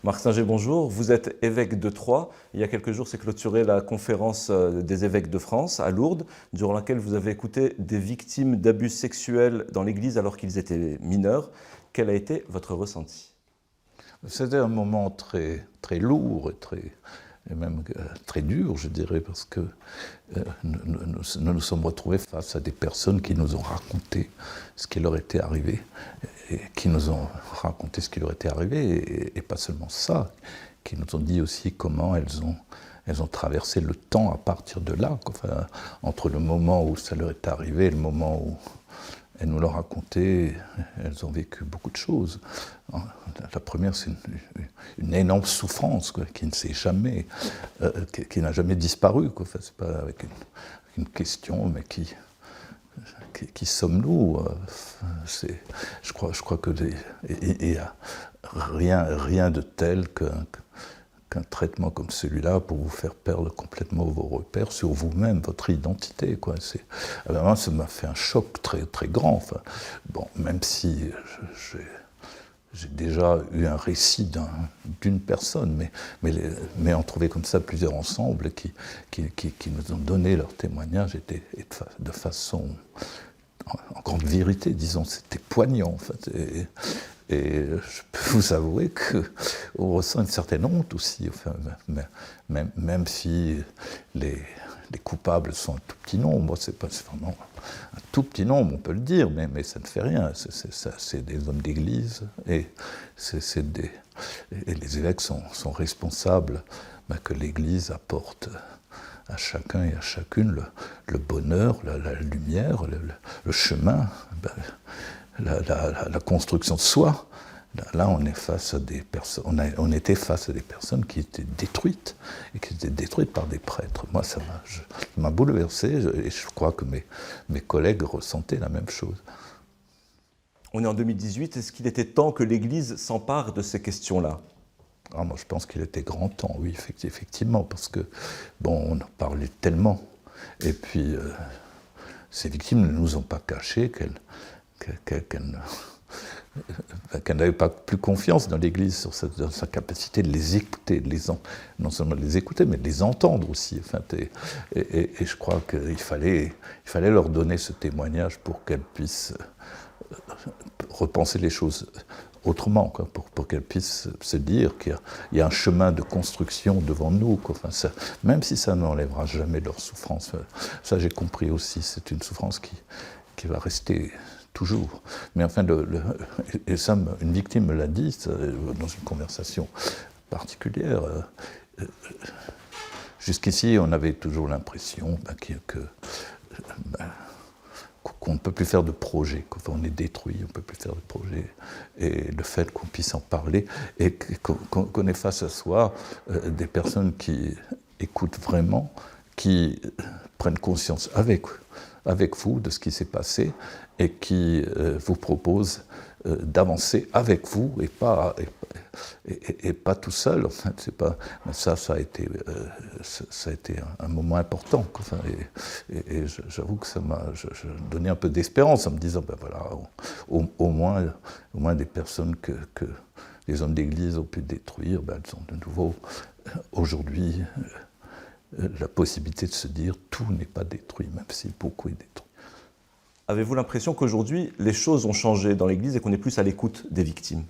Marc Singer, bonjour. Vous êtes évêque de Troyes. Il y a quelques jours s'est clôturée la conférence des évêques de France à Lourdes, durant laquelle vous avez écouté des victimes d'abus sexuels dans l'Église alors qu'ils étaient mineurs. Quel a été votre ressenti? C'était un moment très lourd et même très dur, je dirais, parce que nous sommes retrouvés face à des personnes qui nous ont raconté ce qui leur était arrivé, et qui nous ont raconté ce qui leur était arrivé, et pas seulement ça, qui nous ont dit aussi comment elles ont traversé le temps à partir de là, enfin, entre le moment où ça leur est arrivé et le moment où elles nous l'ont raconté. Elles ont vécu beaucoup de choses. La première, c'est une énorme souffrance, quoi, qui ne s'est jamais, qui n'a jamais disparu, quoi. Enfin, c'est pas avec une question, mais qui sommes-nous? Je crois que il y a rien de tel qu'un traitement comme celui-là pour vous faire perdre complètement vos repères sur vous-même, votre identité, quoi. Vraiment, ça m'a fait un choc très grand. Enfin, bon, même si j'ai déjà eu un récit d'une personne, mais en trouver comme ça plusieurs ensemble qui nous ont donné leur témoignage et de façon en grande vérité, disons, c'était poignant, en fait. Et je peux vous avouer qu'on ressent une certaine honte aussi, enfin, même si les coupables sont un tout petit nombre. C'est vraiment un tout petit nombre, on peut le dire, mais ça ne fait rien. C'est des hommes d'église, et les évêques sont responsables que l'église apporte à chacun et à chacune le bonheur, la lumière, le chemin, la construction de soi. Là, on est face à des personnes, on était face à des personnes qui étaient détruites, et qui étaient détruites par des prêtres. Moi, ça m'a bouleversé, et je crois que mes collègues ressentaient la même chose. On est en 2018, est-ce qu'il était temps que l'Église s'empare de ces questions-là? Moi, je pense qu'il était grand temps, oui, effectivement, parce que, bon, on en parlait tellement, et puis ces victimes ne nous ont pas caché qu'elles n'avaient pas plus confiance dans l'Église, dans sa capacité de les écouter, non seulement de les écouter, mais de les entendre aussi. Enfin, et je crois qu'il fallait leur donner ce témoignage pour qu'elles puissent repenser les choses autrement, quoi, pour qu'elles puissent se dire qu'il y a un chemin de construction devant nous, quoi. Enfin, même si ça n'enlèvera jamais leur souffrance. Ça, j'ai compris aussi, c'est une souffrance qui va rester toujours. Mais enfin, et ça, une victime me l'a dit dans une conversation particulière. Jusqu'ici, on avait toujours l'impression qu'on ne peut plus faire de projet, qu'on est détruit, on ne peut plus faire de projet. Et le fait qu'on puisse en parler, et qu'on ait face à soi des personnes qui écoutent vraiment, qui prennent conscience avec vous de ce qui s'est passé, et qui vous proposent d'avancer avec vous, et pas tout seul. Enfin, ça a été un moment important. Enfin, et j'avoue que ça m'a donné un peu d'espérance en me disant, ben voilà, au moins des personnes que les hommes d'église ont pu détruire, ben elles ont de nouveau aujourd'hui la possibilité de se dire tout n'est pas détruit, même si beaucoup est détruit. Avez-vous l'impression qu'aujourd'hui, les choses ont changé dans l'Église et qu'on est plus à l'écoute des victimes?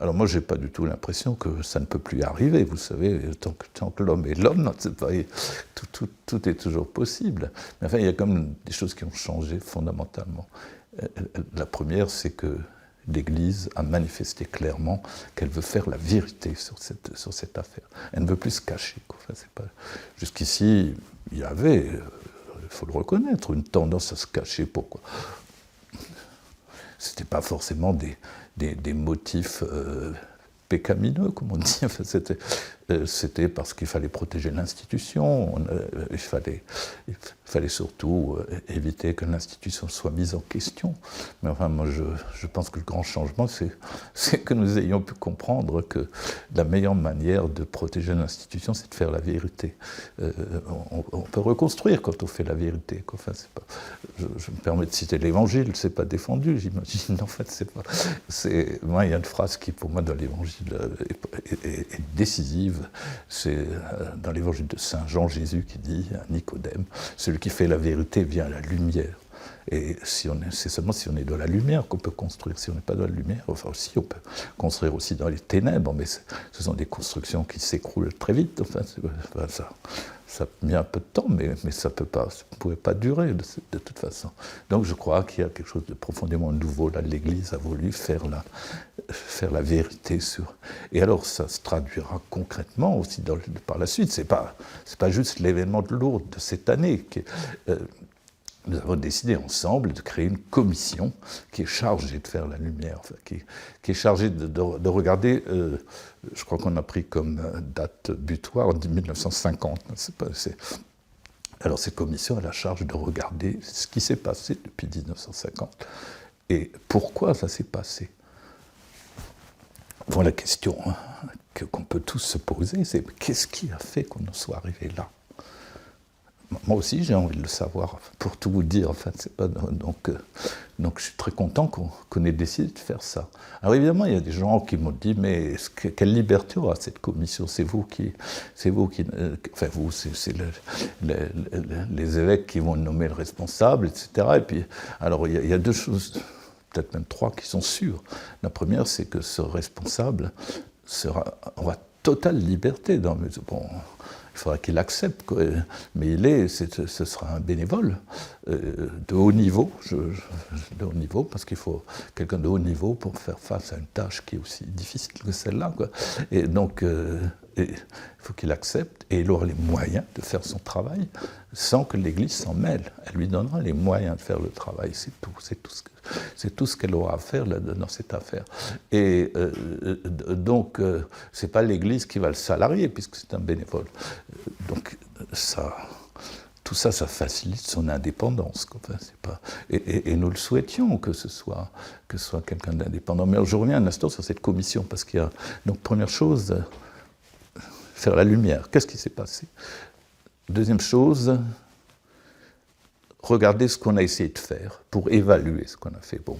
Alors moi, je n'ai pas du tout l'impression que ça ne peut plus arriver. Vous savez, tant que l'homme est l'homme, tout est toujours possible. Mais enfin, il y a quand même des choses qui ont changé fondamentalement. La première, c'est que l'Église a manifesté clairement qu'elle veut faire la vérité sur cette affaire. Elle ne veut plus se cacher, quoi. Enfin, jusqu'ici, il y avait, il faut le reconnaître, une tendance à se cacher. Pourquoi? Ce n'était pas forcément des motifs pécamineux, comme on dit. Enfin, c'était parce qu'il fallait protéger l'institution, il fallait surtout éviter que l'institution soit mise en question. Mais enfin, moi, je pense que le grand changement, c'est que nous ayons pu comprendre que la meilleure manière de protéger l'institution, c'est de faire la vérité. On peut reconstruire quand on fait la vérité. Enfin, je me permets de citer l'Évangile, c'est pas défendu, j'imagine. En fait, moi, il y a une phrase qui, pour moi, dans l'Évangile, est décisive. C'est dans l'évangile de Saint Jean Jésus qui dit à Nicodème, celui qui fait la vérité vient à la lumière. Et c'est seulement si on est dans la lumière qu'on peut construire. Si on n'est pas dans la lumière, enfin aussi, on peut construire aussi dans les ténèbres, mais ce sont des constructions qui s'écroulent très vite. Enfin, ça met un peu de temps, mais ça ne pouvait pas durer de toute façon. Donc je crois qu'il y a quelque chose de profondément nouveau. Là, l'Église a voulu faire la vérité sur... Et alors ça se traduira concrètement aussi par la suite. C'est pas juste l'événement de Lourdes de cette année nous avons décidé ensemble de créer une commission qui est chargée de faire la lumière, enfin, qui est chargée de regarder, je crois qu'on a pris comme date butoir 1950. Alors cette commission a la charge de regarder ce qui s'est passé depuis 1950 et pourquoi ça s'est passé. Voilà la question qu'on peut tous se poser, c'est qu'est-ce qui a fait qu'on en soit arrivé là ? Moi aussi, j'ai envie de le savoir, pour tout vous dire. En fait, c'est pas, donc, je suis très content qu'on ait décidé de faire ça. Alors évidemment, il y a des gens qui m'ont dit, mais quelle liberté aura cette commission ? C'est vous, enfin vous, c'est les évêques qui vont nommer le responsable, etc. Et puis, alors il y a deux choses, peut-être même trois, qui sont sûres. La première, c'est que ce responsable aura totale liberté dans bon, il faudra qu'il accepte, quoi. Mais ce sera un bénévole de haut niveau, de haut niveau, parce qu'il faut quelqu'un de haut niveau pour faire face à une tâche qui est aussi difficile que celle-là, quoi. Et donc, il faut qu'il accepte, et il aura les moyens de faire son travail sans que l'Église s'en mêle. Elle lui donnera les moyens de faire le travail, c'est tout ce qu'elle aura à faire là, dans cette affaire. Et donc, ce n'est pas l'Église qui va le salarier, puisque c'est un bénévole. Donc, tout ça facilite son indépendance. Et nous le souhaitions que ce soit quelqu'un d'indépendant. Mais alors, je reviens un instant sur cette commission, parce qu'il y a, donc, première chose, faire la lumière. Qu'est-ce qui s'est passé ? Deuxième chose, regarder ce qu'on a essayé de faire pour évaluer ce qu'on a fait. Bon,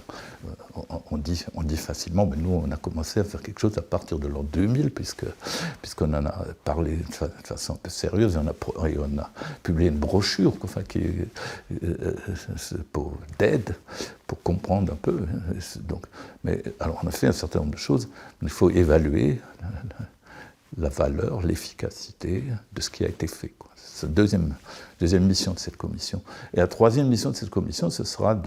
on dit facilement, mais nous, on a commencé à faire quelque chose à partir de l'an 2000, puisqu'on en a parlé de façon un peu sérieuse, et on a publié une brochure d'aide pour comprendre un peu. Donc, mais alors, on a fait un certain nombre de choses, mais il faut évaluer la valeur, l'efficacité de ce qui a été fait, quoi. C'est la deuxième mission de cette commission. Et la troisième mission de cette commission, ce sera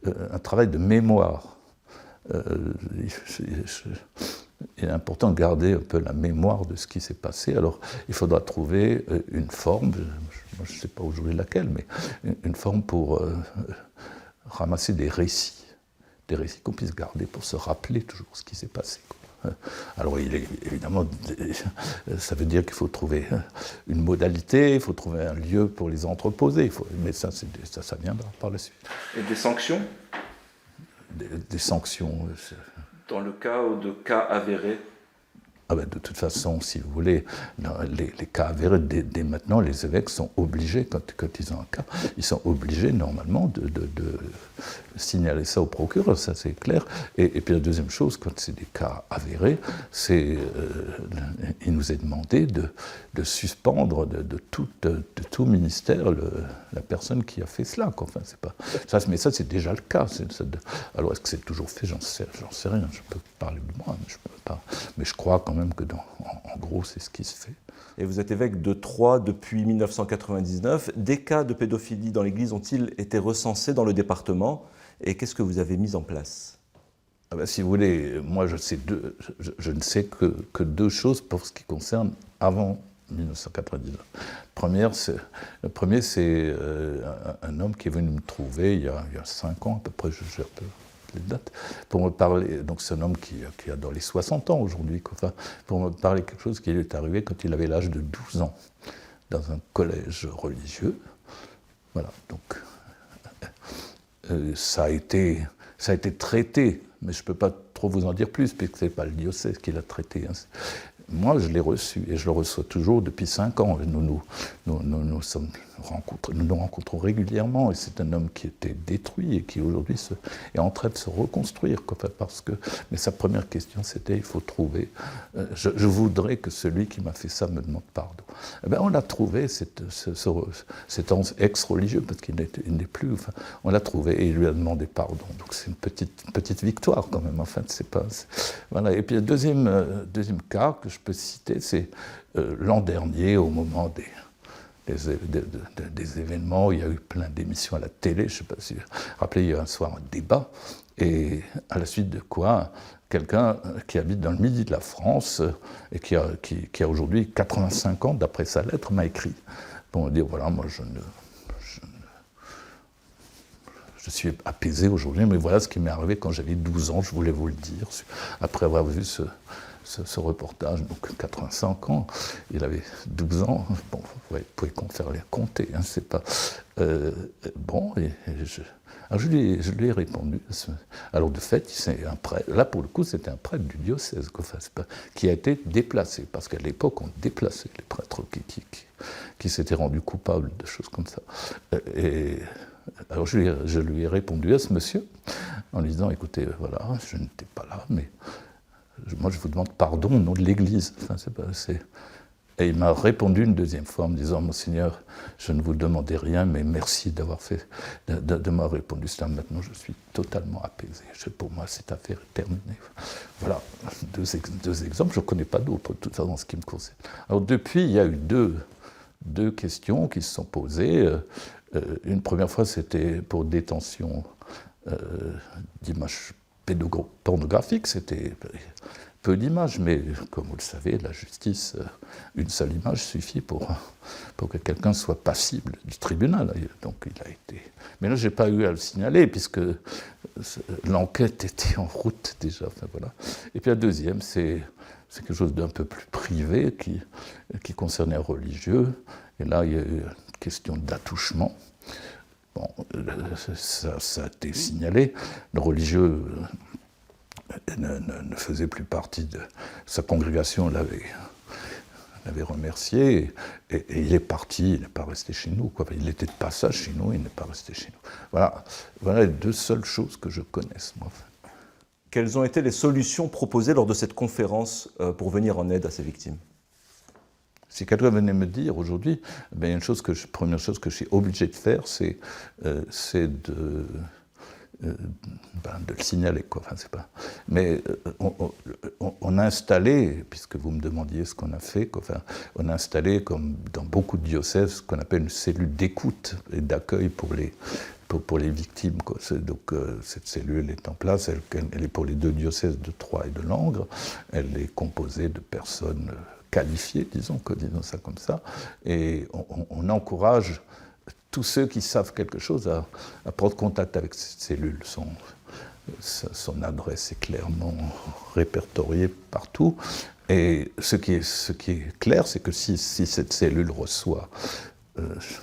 un travail de mémoire. Il est important de garder un peu la mémoire de ce qui s'est passé. Alors, il faudra trouver une forme, moi, je ne sais pas aujourd'hui laquelle, mais une forme pour ramasser des récits qu'on puisse garder pour se rappeler toujours ce qui s'est passé, quoi. Alors, évidemment, ça veut dire qu'il faut trouver une modalité, il faut trouver un lieu pour les entreposer, mais ça viendra par la suite. Et des sanctions ? Des sanctions. Dans le cas de cas avérés ? Ah ben, de toute façon, si vous voulez, les cas avérés, dès maintenant, les évêques sont obligés, quand ils ont un cas, ils sont obligés normalement de signaler ça au procureur, ça c'est clair. Et puis la deuxième chose, quand c'est des cas avérés, il nous est demandé de suspendre de tout ministère la personne qui a fait cela, quoi. Enfin, c'est pas ça, mais ça c'est déjà le cas. Alors est-ce que c'est toujours fait ? J'en sais rien. Je peux parler de moi, mais je peux pas. Mais je crois quand même que en gros c'est ce qui se fait. Et vous êtes évêque de Troyes depuis 1999. Des cas de pédophilie dans l'Église ont-ils été recensés dans le département ? Et qu'est-ce que vous avez mis en place ? Ah ben, si vous voulez, moi je ne sais que deux choses pour ce qui concerne avant 1999. Le premier, c'est un homme qui est venu me trouver il y a 5 ans à peu près, j'ai un peu les dates, pour me parler, donc c'est un homme qui a dans les 60 ans aujourd'hui, enfin, pour me parler de quelque chose qui lui est arrivé quand il avait l'âge de 12 ans, dans un collège religieux. Voilà, donc ça a été traité, mais je ne peux pas trop vous en dire plus, puisque ce n'est pas le diocèse qui l'a traité. Hein. Moi, je l'ai reçu et je le reçois toujours depuis 5 ans. Nous nous rencontrons régulièrement et c'est un homme qui était détruit et qui aujourd'hui est en train de se reconstruire. Mais sa première question, c'était il faut trouver. Je voudrais que celui qui m'a fait ça me demande pardon. Eh bien, on l'a trouvé, cet ex-religieux, parce qu'il n'est plus. Enfin, on l'a trouvé et il lui a demandé pardon. Donc c'est une petite victoire quand même. Enfin, voilà. Et puis le deuxième cas que je peux citer, c'est l'an dernier, au moment des événements, il y a eu plein d'émissions à la télé, je ne sais pas si vous vous rappelez, il y a eu un soir un débat, et à la suite de quoi, quelqu'un qui habite dans le midi de la France et qui a aujourd'hui 85 ans, d'après sa lettre, m'a écrit pour me dire, voilà, moi je suis apaisé aujourd'hui, mais voilà ce qui m'est arrivé quand j'avais 12 ans, je voulais vous le dire, après avoir vu ce reportage, donc 85 ans, il avait 12 ans, bon, vous pouvez faire les compter, hein, c'est pas... bon, alors je lui ai répondu, alors de fait, c'est un prêtre, là pour le coup c'était un prêtre du diocèse, qui a été déplacé, parce qu'à l'époque on déplaçait les prêtres qui s'étaient rendus coupables de choses comme ça. Alors je lui ai répondu à ce monsieur, en lui disant, écoutez, voilà, je n'étais pas là, mais... moi, je vous demande pardon au nom de l'Église. Enfin, Et il m'a répondu une deuxième fois en me disant, Monseigneur, je ne vous demandais rien, mais merci d'avoir de m'avoir répondu cela. Maintenant, je suis totalement apaisé. Pour moi, cette affaire est terminée. Voilà, deux exemples. Je ne connais pas d'autres, de toute façon, en ce qui me concerne. Alors, depuis, il y a eu deux questions qui se sont posées. Une première fois, c'était pour détention d'images pornographique, c'était peu d'images, mais comme vous le savez, la justice, une seule image suffit pour que quelqu'un soit passible du tribunal. Donc il a été. Mais là, je n'ai pas eu à le signaler, puisque l'enquête était en route déjà. Enfin, voilà. Et puis la deuxième, c'est quelque chose d'un peu plus privé qui concernait un religieux. Et là, il y a eu une question d'attouchement. Bon, ça a été signalé. Le religieux ne faisait plus partie de sa congrégation, l'avait remercié, et il est parti, il n'est pas resté chez nous. Il était de passage chez nous, il n'est pas resté chez nous. Voilà les deux seules choses que je connaisse, moi. Quelles ont été les solutions proposées lors de cette conférence pour venir en aide à ces victimes ? Si quelqu'un venait me dire aujourd'hui, une première chose que je suis obligé de faire, c'est de le signaler. Enfin, mais on a installé, puisque vous me demandiez ce qu'on a fait, on a installé, comme dans beaucoup de diocèses, ce qu'on appelle une cellule d'écoute et d'accueil pour les victimes. Donc cette cellule est en place, elle est pour les 2 diocèses de Troyes et de Langres, elle est composée de personnes qualifiés, disons ça comme ça, et on encourage tous ceux qui savent quelque chose à prendre contact avec cette cellule. Son adresse est clairement répertoriée partout, et ce qui est clair, c'est que si cette cellule reçoit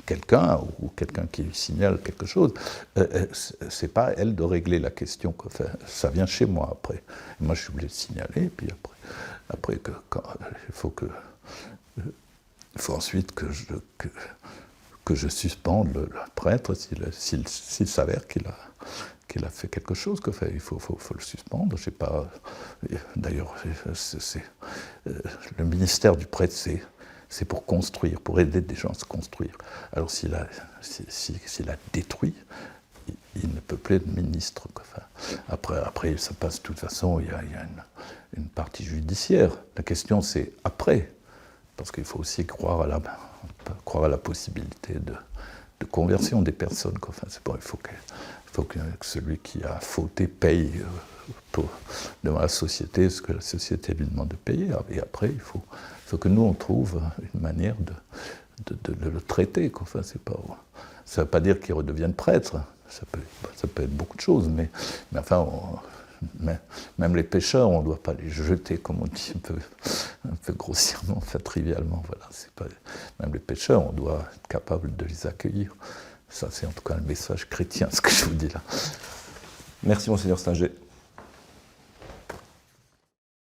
quelqu'un, ou quelqu'un qui lui signale quelque chose, c'est pas à elle de régler la question. Ça vient chez moi après. Et moi, je suis obligé de signaler, et puis après il faut ensuite que je suspende le prêtre s'il s'avère qu'il a fait quelque chose. Il faut le suspendre. Je sais pas. D'ailleurs, le ministère du prêtre, c'est pour construire, pour aider des gens à se construire. Alors s'il a détruit, il ne peut plus être ministre. Après, ça passe de toute façon, il y a une partie judiciaire. La question, c'est après, parce qu'il faut aussi croire à la possibilité de conversion des personnes. Il faut que celui qui a fauté paye devant la société ce que la société lui demande de payer. Et après, il faut que nous, on trouve une manière de le traiter. Ça ne veut pas dire qu'il redevienne prêtre. Ça peut être beaucoup de choses, mais enfin, même les pécheurs, on ne doit pas les jeter, comme on dit un peu grossièrement, enfin trivialement. Voilà, même les pécheurs, on doit être capable de les accueillir. Ça, c'est en tout cas le message chrétien, ce que je vous dis là. Merci, Monseigneur Stinger.